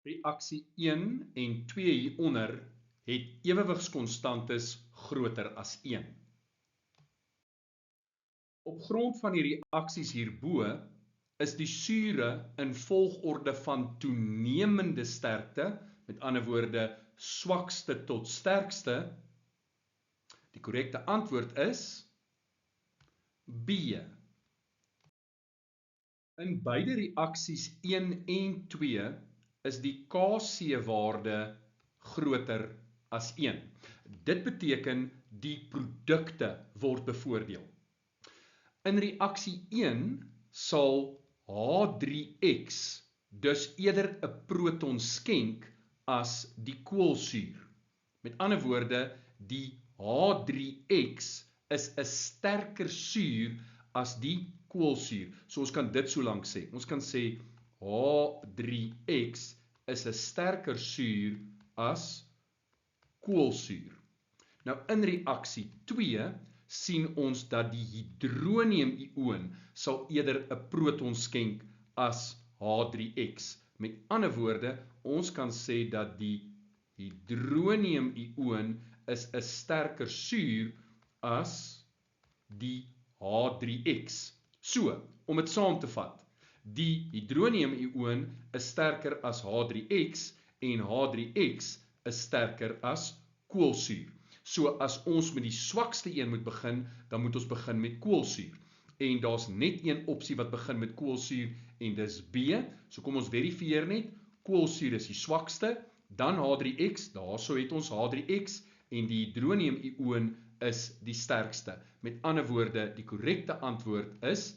Reaksie 1 en 2 hieronder het ewewigskonstantes groter as 1. Op grond van die reaksies hierbo is die sure in volgorde van toenemende sterkte, met ander woorde swakste tot sterkste. Die korrekte antwoord is B. In beide reaksies 1 en 2 is die Kc-waarde groter as 1. Dit beteken die produkte word bevoordeel. In reaksie 1 sal H3X dus eerder 'n proton skenk as die koolsuur. Met ander woorde, die H3X is 'n sterker suur as die koolsuur. So ons kan dit so lank sê. Ons kan sê H3X is 'n sterker suur as koolsuur. Nou in reaksie 2 sien ons dat die hydronium-ioon sal eerder 'n proton skenk as H3X. Met ander woorde, ons kan sê dat die hydronium-ioon is 'n sterker suur as die H3X. So, om dit saam te vat, die hydronium-ioon is sterker as H3X en H3X is sterker as koolsuur. So as ons met die swakste een moet begin, dan moet ons begin met koolsuur. En daar's net een opsie wat begin met koolsuur en dis B. So kom ons verifieer net, koolsuur is die swakste, dan H3X, daarso het ons H3X en die hydronium-ioon is die sterkste. Met ander woorde, die korrekte antwoord is